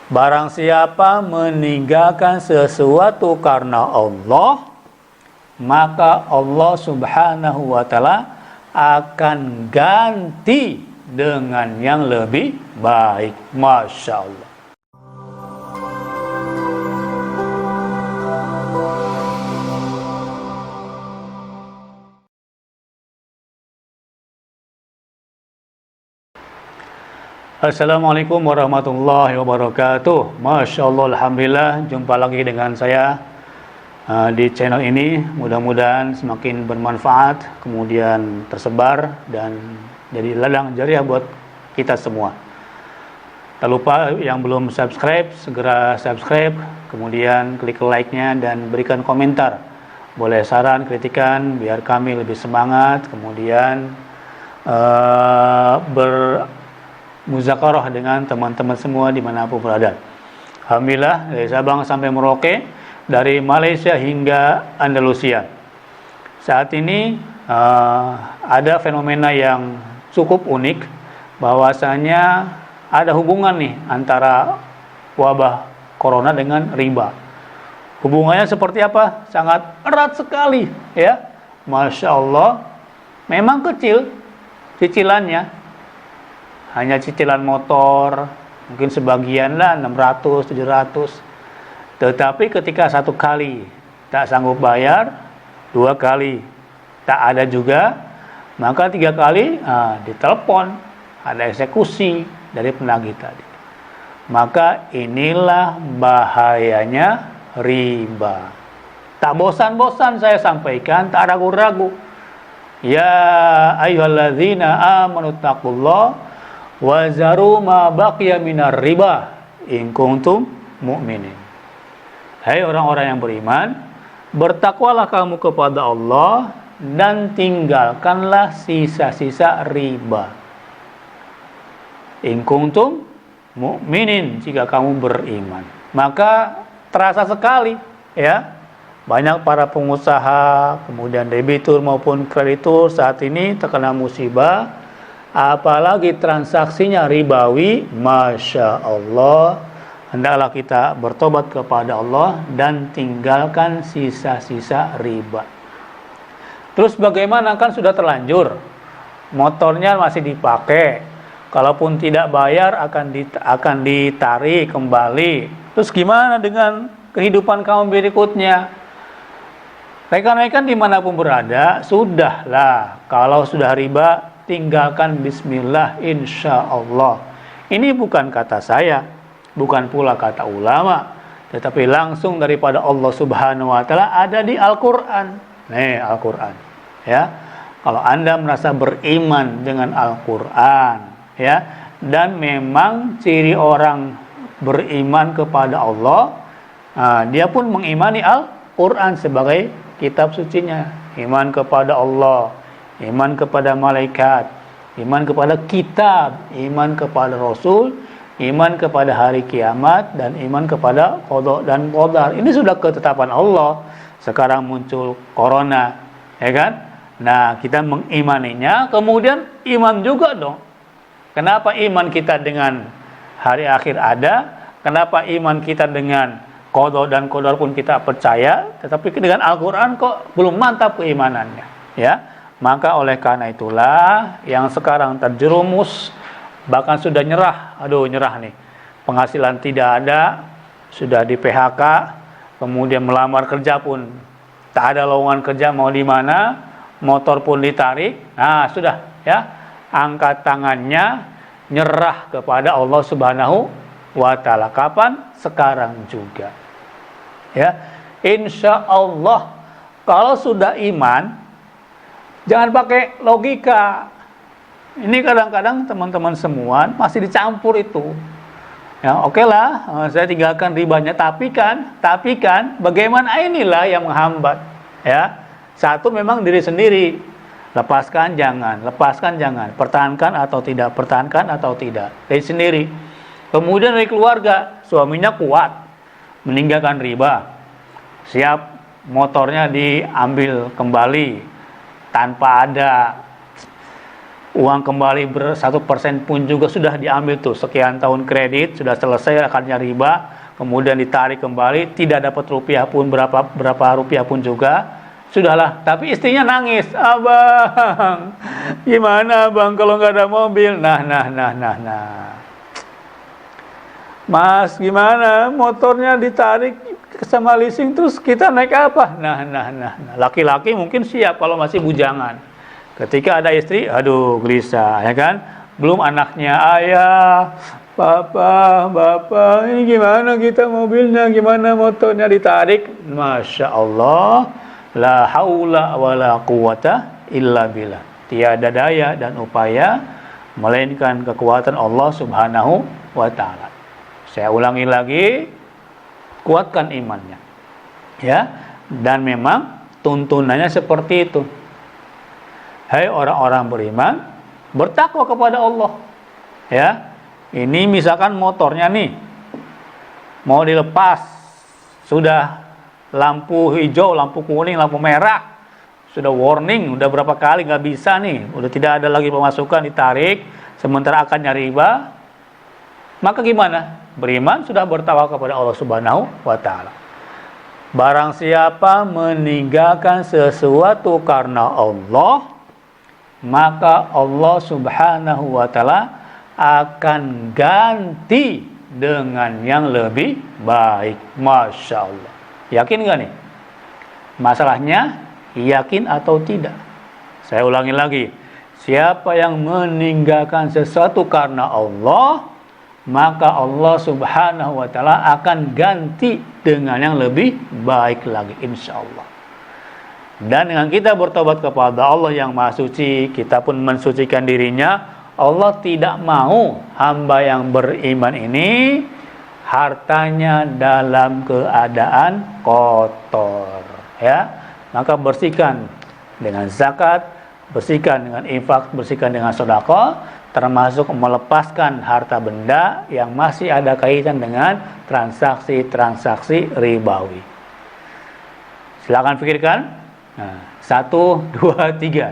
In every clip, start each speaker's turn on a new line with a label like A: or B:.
A: Barang siapa meninggalkan sesuatu karena Allah, maka Allah Subhanahu wa Ta'ala akan ganti dengan yang lebih baik. Masya Allah. Assalamualaikum warahmatullahi wabarakatuh. Masya Allah, alhamdulillah, jumpa lagi dengan saya di channel ini. Mudah-mudahan semakin bermanfaat, kemudian tersebar dan jadi ladang jariah buat kita semua. Tak lupa yang belum subscribe, segera subscribe, kemudian klik like-nya dan berikan komentar. Boleh saran, kritikan, biar kami lebih semangat, kemudian muzakarah dengan teman-teman semua dimanapun berada. Alhamdulillah, dari Sabang sampai Merauke, dari Malaysia hingga Andalusia. Saat ini ada fenomena yang cukup unik, bahwasanya ada hubungan nih antara wabah corona dengan riba. Hubungannya seperti apa? Sangat erat sekali, ya. Masya Allah, memang kecil cicilannya. Hanya cicilan motor, mungkin sebagian lah 600, 700. Tetapi ketika satu kali tak sanggup bayar, dua kali tak ada juga, maka tiga kali ditelepon, ada eksekusi dari penagih tadi. Maka inilah bahayanya riba. Tak bosan-bosan saya sampaikan, tak ragu-ragu. Ya ayyuhalladzina amanu taqullaha wa zaru ma baqiya minar riba in kuntum mu'minin. Hai orang-orang yang beriman, bertakwalah kamu kepada Allah dan tinggalkanlah sisa-sisa riba. In kuntum mu'minin, jika kamu beriman. Maka terasa sekali, ya. Banyak para pengusaha, kemudian debitur maupun kreditur saat ini terkena musibah. Apalagi transaksinya ribawi, Masya Allah. Hendaklah kita bertobat kepada Allah dan tinggalkan sisa-sisa riba. Terus bagaimana, kan sudah terlanjur, motornya masih dipakai, kalaupun tidak bayar akan ditarik kembali. Terus gimana dengan kehidupan kamu berikutnya? Rekan-rekan dimanapun berada, sudahlah, kalau sudah riba, tinggalkan bismillah, insya Allah. Ini bukan kata saya, bukan pula kata ulama, tetapi langsung daripada Allah Subhanahu wa Ta'ala, ada di Al-Quran. Nih, Al-Quran, ya. Kalau Anda merasa beriman dengan Al-Quran, ya, dan memang ciri orang beriman kepada Allah, dia pun mengimani Al-Quran sebagai kitab sucinya. Iman kepada Allah, iman kepada malaikat, iman kepada kitab, iman kepada Rasul, iman kepada hari kiamat, dan iman kepada qada dan qadar. Ini sudah ketetapan Allah. Sekarang muncul corona, ya kan? Nah, kita mengimaninya, kemudian iman juga dong. Kenapa iman kita dengan hari akhir ada? Kenapa iman kita dengan qada dan qadar pun kita percaya, tetapi dengan Al-Quran kok belum mantap keimanannya, ya? Maka oleh karena itulah yang sekarang terjerumus, bahkan sudah nyerah, nyerah nih, penghasilan tidak ada, sudah di PHK, kemudian melamar kerja pun tak ada lowongan kerja, mau di mana, motor pun ditarik. Nah, sudah, ya, angkat tangannya, nyerah kepada Allah Subhanahu wa Ta'ala. Kapan? Sekarang juga, ya. Insya Allah, kalau sudah iman, jangan pakai logika. Ini kadang-kadang teman-teman semua masih dicampur itu. Ya, oke lah, saya tinggalkan ribanya, tapi kan bagaimana, inilah yang menghambat, ya. Satu, memang diri sendiri. Lepaskan jangan, pertahankan atau tidak, dari sendiri. Kemudian dari keluarga, suaminya kuat meninggalkan riba, siap motornya diambil kembali tanpa ada uang kembali 1% pun juga sudah diambil tuh, sekian tahun kredit sudah selesai akarnya riba, kemudian ditarik kembali, tidak dapat rupiah pun, berapa rupiah pun juga, sudahlah. Tapi istrinya nangis, abang, gimana bang kalau nggak ada mobil? Nah, Mas, gimana motornya ditarik sama leasing, terus kita naik apa? Nah, laki-laki mungkin siap kalau masih bujangan. Ketika ada istri, aduh gelisah, ya kan? Belum anaknya, ayah, bapak, ini gimana kita mobilnya, gimana motornya ditarik? Masya Allah, la haula wa la quwata illa billah. Tiada daya dan upaya melainkan kekuatan Allah Subhanahu wa ta'ala. Saya ulangi lagi, kuatkan imannya. Ya, dan memang tuntunannya seperti itu. Hai orang-orang beriman, bertakwa kepada Allah. Ya, ini misalkan motornya nih mau dilepas, sudah lampu hijau, lampu kuning, lampu merah, sudah warning, udah berapa kali nggak bisa nih, udah tidak ada lagi pemasukan, ditarik, sementara akan nyari riba, maka gimana? Beriman sudah bertakwa kepada Allah Subhanahu wa ta'ala. Barang siapa meninggalkan sesuatu karena Allah, maka Allah Subhanahu wa ta'ala akan ganti dengan yang lebih baik. Masya Allah. Yakin gak nih? Masalahnya yakin atau tidak? Saya ulangi lagi. Siapa yang meninggalkan sesuatu karena Allah, maka Allah Subhanahu wa ta'ala akan ganti dengan yang lebih baik lagi, insya Allah. Dan dengan kita bertobat kepada Allah yang Maha Suci, kita pun mensucikan dirinya. Allah tidak mau hamba yang beriman ini hartanya dalam keadaan kotor, ya. Maka bersihkan dengan zakat, bersihkan dengan infak, bersihkan dengan sedekah, termasuk melepaskan harta benda yang masih ada kaitan dengan transaksi-transaksi ribawi. Silakan pikirkan. Nah, 1, 2, 3.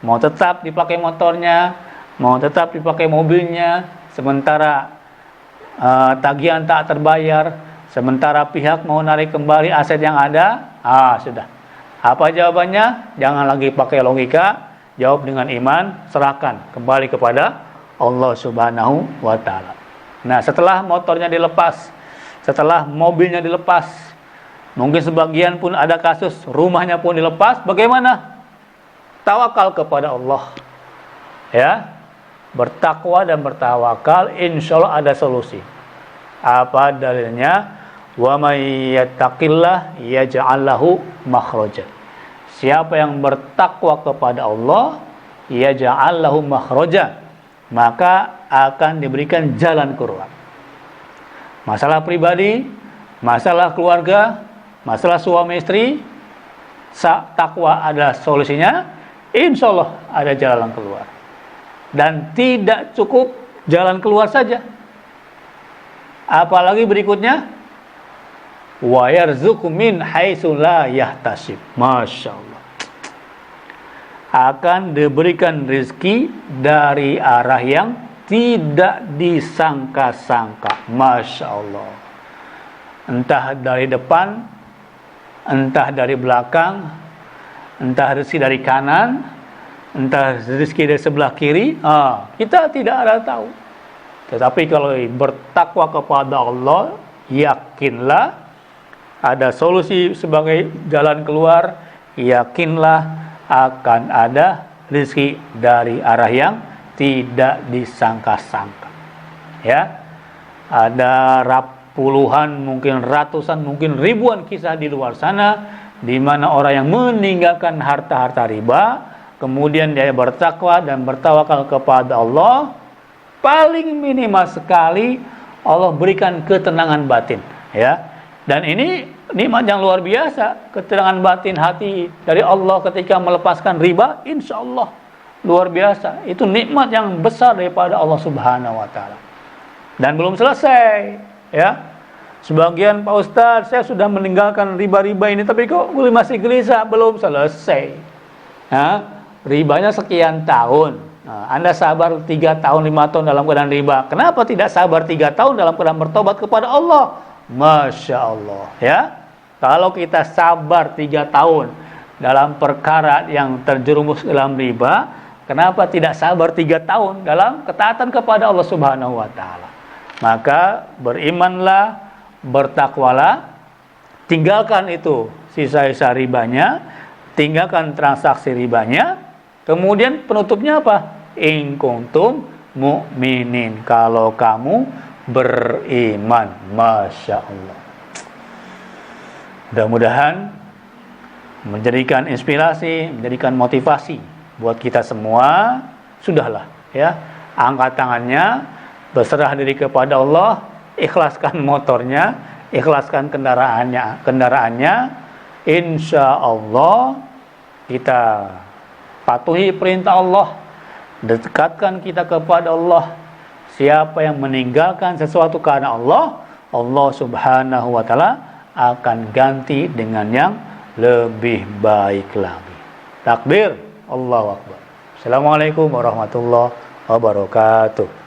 A: Mau tetap dipakai motornya, mau tetap dipakai mobilnya, sementara tagihan tak terbayar, sementara pihak mau narik kembali aset yang ada, sudah. Apa jawabannya? Jangan lagi pakai logika, jawab dengan iman, serahkan kembali kepada Allah Subhanahu wa ta'ala. Nah, setelah motornya dilepas, setelah mobilnya dilepas, mungkin sebagian pun ada kasus rumahnya pun dilepas, bagaimana? Tawakal kepada Allah. Ya, bertakwa dan bertawakal, insya Allah ada solusi. Apa dalilnya? Wa may yattaqillah yaj'al lahu makhraja. Siapa yang bertakwa kepada Allah, yaj'al lahu makhraja, maka akan diberikan jalan keluar. Masalah pribadi, masalah keluarga, masalah suami istri, takwa ada solusinya, insya Allah ada jalan keluar. Dan tidak cukup jalan keluar saja, apalagi berikutnya, wa yarzuqu min haitsu la yahtasib. Masya Allah, akan diberikan rezeki dari arah yang tidak disangka-sangka. Masya Allah, entah dari depan, entah dari belakang, entah rezeki dari kanan, entah rezeki dari sebelah kiri, kita tidak ada tahu. Tetapi kalau bertakwa kepada Allah, yakinlah ada solusi sebagai jalan keluar, yakinlah akan ada rezeki dari arah yang tidak disangka-sangka. Ya, ada puluhan, mungkin ratusan, mungkin ribuan kisah di luar sana, di mana orang yang meninggalkan harta-harta riba, kemudian dia bertakwa dan bertawakal kepada Allah, paling minimal sekali Allah berikan ketenangan batin, ya. Dan ini nikmat yang luar biasa, ketenangan batin hati dari Allah ketika melepaskan riba, insya Allah luar biasa. Itu nikmat yang besar daripada Allah Subhanahu wa ta'ala. Dan belum selesai, ya. Sebagian, Pak Ustadz, saya sudah meninggalkan riba-riba ini, tapi kok masih gelisah, belum selesai. Ribanya sekian tahun, Nah, Anda sabar 3 tahun, 5 tahun dalam keadaan riba. Kenapa tidak sabar 3 tahun dalam keadaan bertobat kepada Allah? Masya Allah, ya. Kalau kita sabar 3 tahun dalam perkara yang terjerumus dalam riba, kenapa tidak sabar 3 tahun dalam ketaatan kepada Allah Subhanahu wa taala? Maka berimanlah, bertakwalah, tinggalkan itu sisa-sisa ribanya, tinggalkan transaksi ribanya. Kemudian penutupnya apa? In kuntum mu'minin, kalau kamu beriman. Masya Allah. Mudah-mudahan menjadikan inspirasi, menjadikan motivasi buat kita semua. Sudahlah, ya, angkat tangannya, berserah diri kepada Allah, ikhlaskan motornya, ikhlaskan kendaraannya. Insya Allah kita patuhi perintah Allah, dekatkan kita kepada Allah. Siapa yang meninggalkan sesuatu karena Allah, Allah Subhanahu wa taala akan ganti dengan yang lebih baik lagi. Takbir, Allahu Akbar. Assalamualaikum warahmatullahi wabarakatuh.